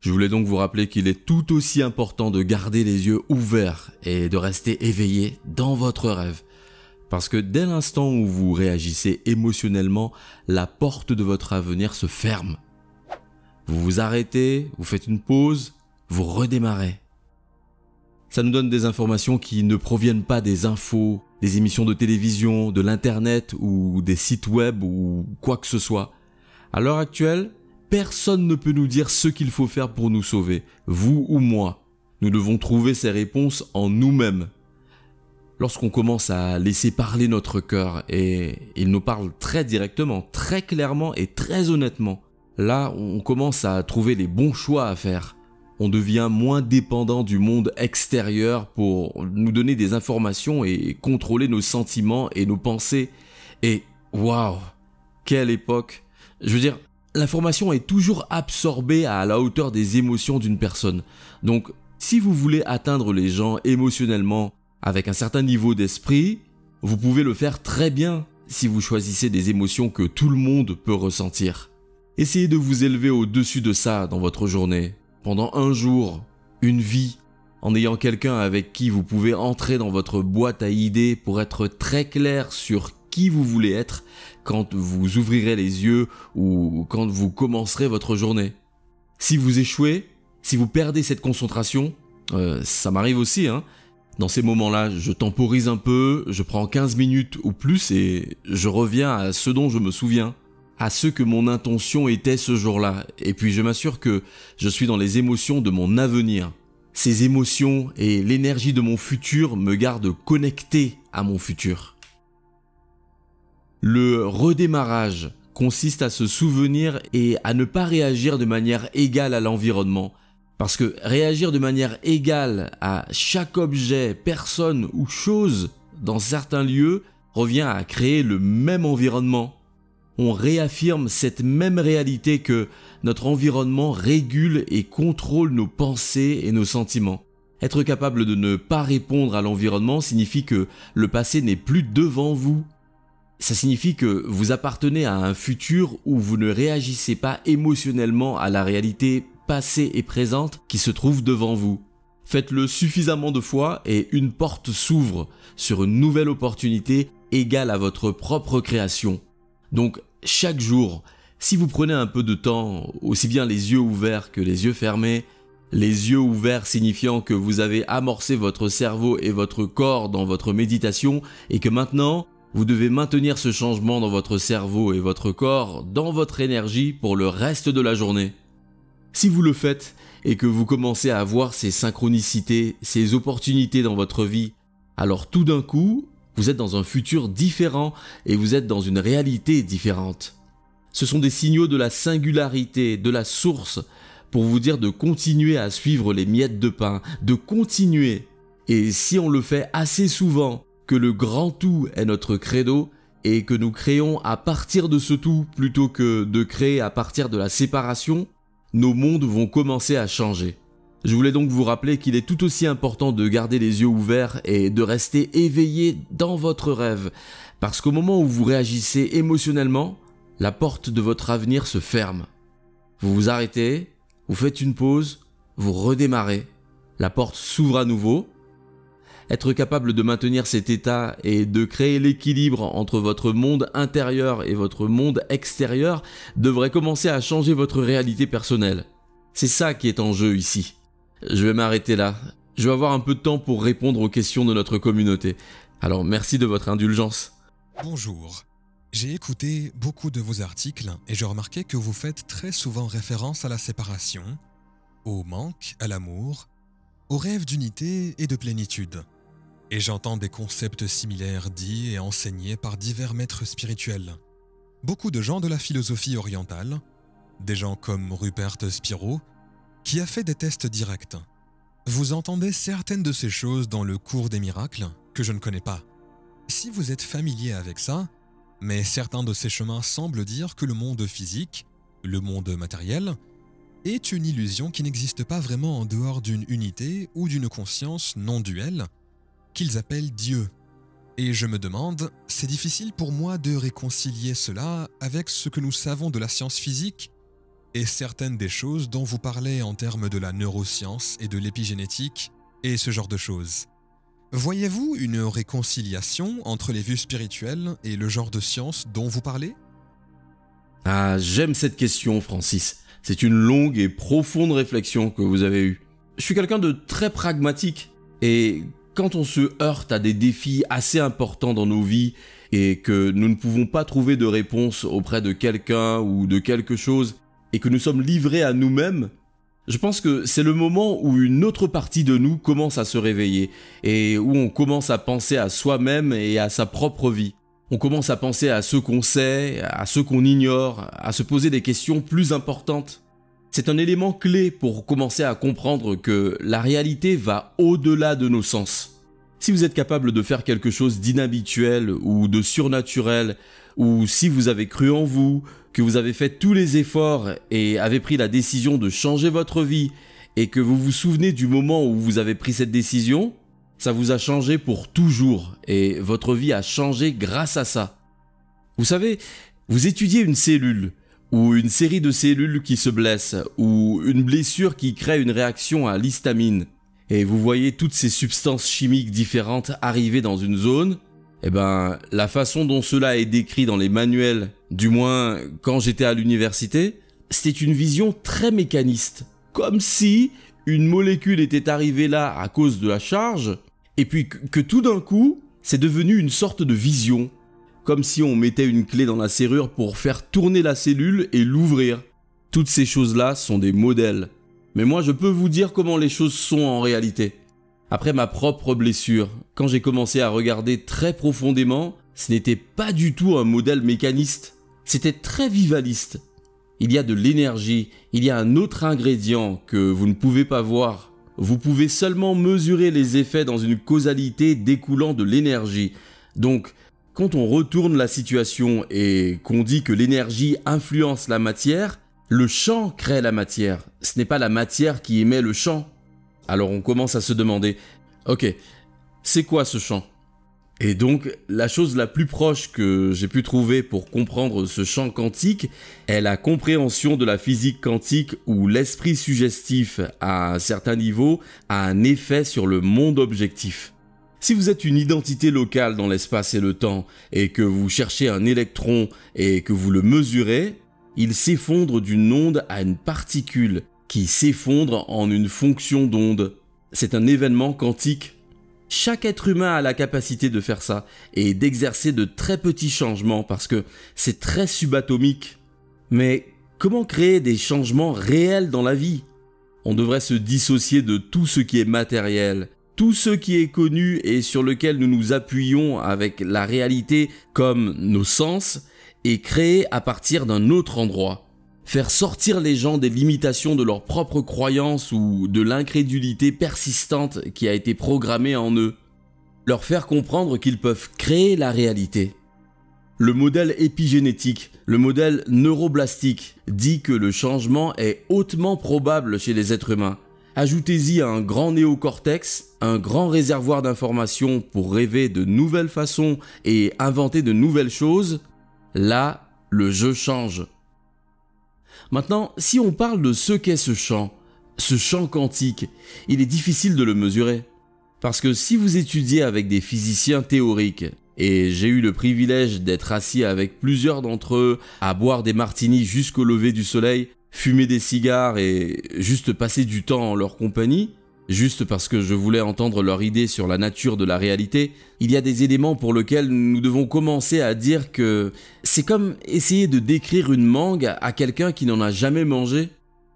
Je voulais donc vous rappeler qu'il est tout aussi important de garder les yeux ouverts et de rester éveillé dans votre rêve. Parce que dès l'instant où vous réagissez émotionnellement, la porte de votre avenir se ferme. Vous vous arrêtez, vous faites une pause, vous redémarrez. Ça nous donne des informations qui ne proviennent pas des infos, des émissions de télévision, de l'internet ou des sites web ou quoi que ce soit. À l'heure actuelle, personne ne peut nous dire ce qu'il faut faire pour nous sauver, vous ou moi. Nous devons trouver ces réponses en nous-mêmes. Lorsqu'on commence à laisser parler notre cœur, et il nous parle très directement, très clairement et très honnêtement, là on commence à trouver les bons choix à faire. On devient moins dépendant du monde extérieur pour nous donner des informations et contrôler nos sentiments et nos pensées. Et waouh, quelle époque! Je veux dire, l'information est toujours absorbée à la hauteur des émotions d'une personne. Donc, si vous voulez atteindre les gens émotionnellement avec un certain niveau d'esprit, vous pouvez le faire très bien si vous choisissez des émotions que tout le monde peut ressentir. Essayez de vous élever au-dessus de ça dans votre journée. Pendant un jour, une vie, en ayant quelqu'un avec qui vous pouvez entrer dans votre boîte à idées pour être très clair sur qui vous voulez être quand vous ouvrirez les yeux ou quand vous commencerez votre journée. Si vous échouez, si vous perdez cette concentration, ça m'arrive aussi, Dans ces moments-là, je temporise un peu, je prends 15 minutes ou plus et je reviens à ce dont je me souviens, à ce que mon intention était ce jour-là. Et puis je m'assure que je suis dans les émotions de mon avenir. Ces émotions et l'énergie de mon futur me gardent connecté à mon futur. Le redémarrage consiste à se souvenir et à ne pas réagir de manière égale à l'environnement. Parce que réagir de manière égale à chaque objet, personne ou chose dans certains lieux revient à créer le même environnement. On réaffirme cette même réalité que notre environnement régule et contrôle nos pensées et nos sentiments. Être capable de ne pas répondre à l'environnement signifie que le passé n'est plus devant vous. Ça signifie que vous appartenez à un futur où vous ne réagissez pas émotionnellement à la réalité passée et présente qui se trouve devant vous. Faites-le suffisamment de fois et une porte s'ouvre sur une nouvelle opportunité égale à votre propre création. Donc, chaque jour, si vous prenez un peu de temps, aussi bien les yeux ouverts que les yeux fermés, les yeux ouverts signifiant que vous avez amorcé votre cerveau et votre corps dans votre méditation et que maintenant, vous devez maintenir ce changement dans votre cerveau et votre corps, dans votre énergie pour le reste de la journée. Si vous le faites et que vous commencez à avoir ces synchronicités, ces opportunités dans votre vie, alors tout d'un coup, vous êtes dans un futur différent et vous êtes dans une réalité différente. Ce sont des signaux de la singularité, de la source, pour vous dire de continuer à suivre les miettes de pain, de continuer. Et si on le fait assez souvent, que le grand tout est notre credo et que nous créons à partir de ce tout plutôt que de créer à partir de la séparation, nos mondes vont commencer à changer. Je voulais donc vous rappeler qu'il est tout aussi important de garder les yeux ouverts et de rester éveillé dans votre rêve, parce qu'au moment où vous réagissez émotionnellement, la porte de votre avenir se ferme. Vous vous arrêtez, vous faites une pause, vous redémarrez, la porte s'ouvre à nouveau. Être capable de maintenir cet état et de créer l'équilibre entre votre monde intérieur et votre monde extérieur devrait commencer à changer votre réalité personnelle. C'est ça qui est en jeu ici. Je vais m'arrêter là. Je vais avoir un peu de temps pour répondre aux questions de notre communauté. Alors merci de votre indulgence. Bonjour. J'ai écouté beaucoup de vos articles et j'ai remarqué que vous faites très souvent référence à la séparation, au manque, à l'amour, au rêve d'unité et de plénitude. Et j'entends des concepts similaires dits et enseignés par divers maîtres spirituels. Beaucoup de gens de la philosophie orientale, des gens comme Rupert Spiro, qui a fait des tests directs. Vous entendez certaines de ces choses dans le cours des miracles que je ne connais pas. Si vous êtes familier avec ça, mais certains de ces chemins semblent dire que le monde physique, le monde matériel, est une illusion qui n'existe pas vraiment en dehors d'une unité ou d'une conscience non duelle, qu'ils appellent Dieu. Et je me demande, c'est difficile pour moi de réconcilier cela avec ce que nous savons de la science physique et certaines des choses dont vous parlez en termes de la neuroscience et de l'épigénétique et ce genre de choses. Voyez-vous une réconciliation entre les vues spirituelles et le genre de science dont vous parlez? Ah, j'aime cette question, Francis. C'est une longue et profonde réflexion que vous avez eue. Je suis quelqu'un de très pragmatique et quand on se heurte à des défis assez importants dans nos vies et que nous ne pouvons pas trouver de réponse auprès de quelqu'un ou de quelque chose et que nous sommes livrés à nous-mêmes, je pense que c'est le moment où une autre partie de nous commence à se réveiller et où on commence à penser à soi-même et à sa propre vie. On commence à penser à ce qu'on sait, à ce qu'on ignore, à se poser des questions plus importantes. C'est un élément clé pour commencer à comprendre que la réalité va au-delà de nos sens. Si vous êtes capable de faire quelque chose d'inhabituel ou de surnaturel, ou si vous avez cru en vous, que vous avez fait tous les efforts et avez pris la décision de changer votre vie, et que vous vous souvenez du moment où vous avez pris cette décision, ça vous a changé pour toujours, et votre vie a changé grâce à ça. Vous savez, vous étudiez une cellule, ou une série de cellules qui se blessent, ou une blessure qui crée une réaction à l'histamine, et vous voyez toutes ces substances chimiques différentes arriver dans une zone, eh ben, la façon dont cela est décrit dans les manuels, du moins quand j'étais à l'université, c'était une vision très mécaniste, comme si une molécule était arrivée là à cause de la charge, et puis que tout d'un coup, c'est devenu une sorte de vision, comme si on mettait une clé dans la serrure pour faire tourner la cellule et l'ouvrir. Toutes ces choses-là sont des modèles. Mais moi, je peux vous dire comment les choses sont en réalité. Après ma propre blessure, quand j'ai commencé à regarder très profondément, ce n'était pas du tout un modèle mécaniste. C'était très vivaliste. Il y a de l'énergie, il y a un autre ingrédient que vous ne pouvez pas voir. Vous pouvez seulement mesurer les effets dans une causalité découlant de l'énergie. Donc, quand on retourne la situation et qu'on dit que l'énergie influence la matière, le champ crée la matière. Ce n'est pas la matière qui émet le champ. Alors on commence à se demander, ok, c'est quoi ce champ? Et donc, la chose la plus proche que j'ai pu trouver pour comprendre ce champ quantique est la compréhension de la physique quantique où l'esprit suggestif, à un certain niveau, a un effet sur le monde objectif. Si vous êtes une identité locale dans l'espace et le temps, et que vous cherchez un électron et que vous le mesurez, il s'effondre d'une onde à une particule, qui s'effondre en une fonction d'onde. C'est un événement quantique. Chaque être humain a la capacité de faire ça et d'exercer de très petits changements parce que c'est très subatomique. Mais comment créer des changements réels dans la vie? On devrait se dissocier de tout ce qui est matériel, tout ce qui est connu et sur lequel nous nous appuyons avec la réalité comme nos sens et créer à partir d'un autre endroit. Faire sortir les gens des limitations de leurs propres croyances ou de l'incrédulité persistante qui a été programmée en eux. Leur faire comprendre qu'ils peuvent créer la réalité. Le modèle épigénétique, le modèle neuroblastique, dit que le changement est hautement probable chez les êtres humains. Ajoutez-y un grand néocortex, un grand réservoir d'informations pour rêver de nouvelles façons et inventer de nouvelles choses. Là, le jeu change. Maintenant, si on parle de ce qu'est ce champ quantique, il est difficile de le mesurer. Parce que si vous étudiez avec des physiciens théoriques, et j'ai eu le privilège d'être assis avec plusieurs d'entre eux à boire des martinis jusqu'au lever du soleil, fumer des cigares et juste passer du temps en leur compagnie, juste parce que je voulais entendre leur idée sur la nature de la réalité, il y a des éléments pour lesquels nous devons commencer à dire que c'est comme essayer de décrire une mangue à quelqu'un qui n'en a jamais mangé.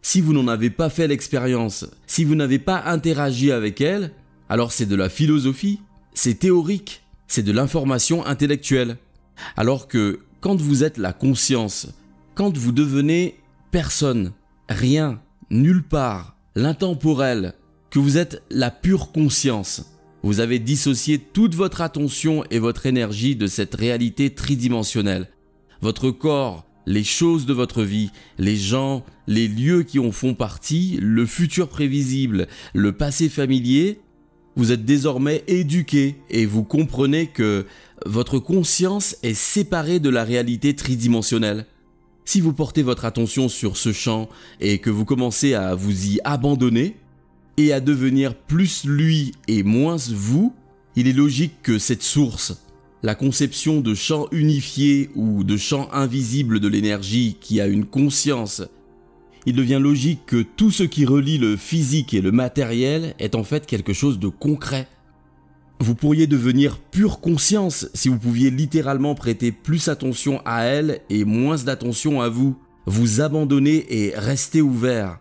Si vous n'en avez pas fait l'expérience, si vous n'avez pas interagi avec elle, alors c'est de la philosophie, c'est théorique, c'est de l'information intellectuelle. Alors que quand vous êtes la conscience, quand vous devenez personne, rien, nulle part, l'intemporel, que vous êtes la pure conscience. Vous avez dissocié toute votre attention et votre énergie de cette réalité tridimensionnelle. Votre corps, les choses de votre vie, les gens, les lieux qui en font partie, le futur prévisible, le passé familier, vous êtes désormais éduqué et vous comprenez que votre conscience est séparée de la réalité tridimensionnelle. Si vous portez votre attention sur ce champ et que vous commencez à vous y abandonner et à devenir plus lui et moins vous, il est logique que cette source, la conception de champ unifié ou de champ invisible de l'énergie qui a une conscience, il devient logique que tout ce qui relie le physique et le matériel est en fait quelque chose de concret. Vous pourriez devenir pure conscience si vous pouviez littéralement prêter plus attention à elle et moins d'attention à vous, vous abandonner et rester ouvert.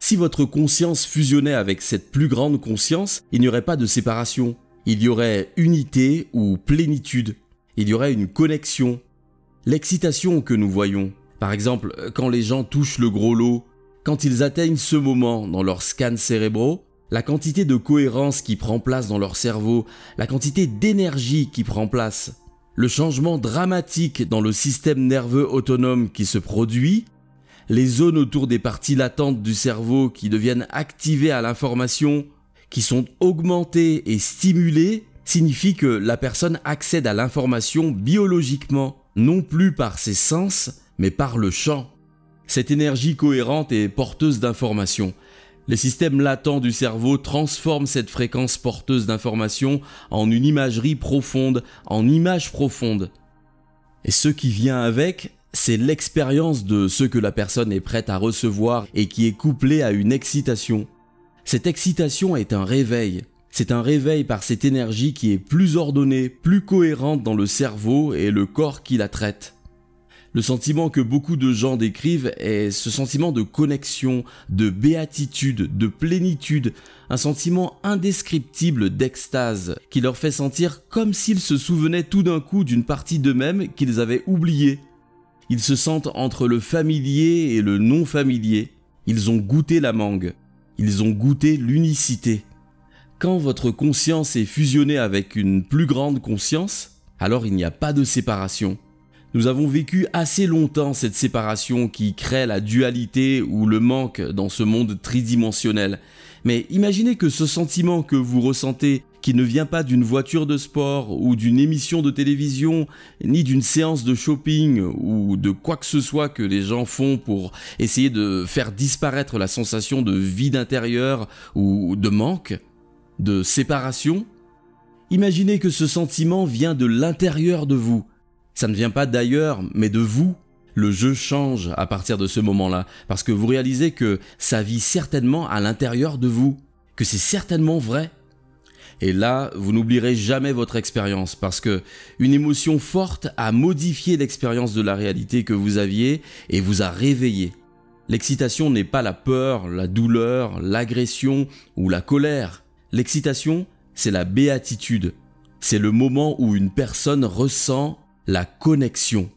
Si votre conscience fusionnait avec cette plus grande conscience, il n'y aurait pas de séparation. Il y aurait unité ou plénitude. Il y aurait une connexion. L'excitation que nous voyons, par exemple quand les gens touchent le gros lot, quand ils atteignent ce moment dans leurs scans cérébraux, la quantité de cohérence qui prend place dans leur cerveau, la quantité d'énergie qui prend place, le changement dramatique dans le système nerveux autonome qui se produit, les zones autour des parties latentes du cerveau qui deviennent activées à l'information, qui sont augmentées et stimulées, signifie que la personne accède à l'information biologiquement, non plus par ses sens, mais par le champ. Cette énergie cohérente est porteuse d'informations. Les systèmes latents du cerveau transforment cette fréquence porteuse d'informations en une imagerie profonde, en images profondes. Et ce qui vient avec, c'est l'expérience de ce que la personne est prête à recevoir et qui est couplée à une excitation. Cette excitation est un réveil. C'est un réveil par cette énergie qui est plus ordonnée, plus cohérente dans le cerveau et le corps qui la traite. Le sentiment que beaucoup de gens décrivent est ce sentiment de connexion, de béatitude, de plénitude, un sentiment indescriptible d'extase qui leur fait sentir comme s'ils se souvenaient tout d'un coup d'une partie d'eux-mêmes qu'ils avaient oubliée. Ils se sentent entre le familier et le non familier. Ils ont goûté la mangue. Ils ont goûté l'unicité. Quand votre conscience est fusionnée avec une plus grande conscience, alors il n'y a pas de séparation. Nous avons vécu assez longtemps cette séparation qui crée la dualité ou le manque dans ce monde tridimensionnel. Mais imaginez que ce sentiment que vous ressentez, qui ne vient pas d'une voiture de sport ou d'une émission de télévision, ni d'une séance de shopping ou de quoi que ce soit que les gens font pour essayer de faire disparaître la sensation de vide intérieur ou de manque, de séparation. Imaginez que ce sentiment vient de l'intérieur de vous. Ça ne vient pas d'ailleurs, mais de vous. Le jeu change à partir de ce moment-là, parce que vous réalisez que ça vit certainement à l'intérieur de vous, que c'est certainement vrai. Et là, vous n'oublierez jamais votre expérience, parce que une émotion forte a modifié l'expérience de la réalité que vous aviez et vous a réveillé. L'excitation n'est pas la peur, la douleur, l'agression ou la colère. L'excitation, c'est la béatitude. C'est le moment où une personne ressent la connexion.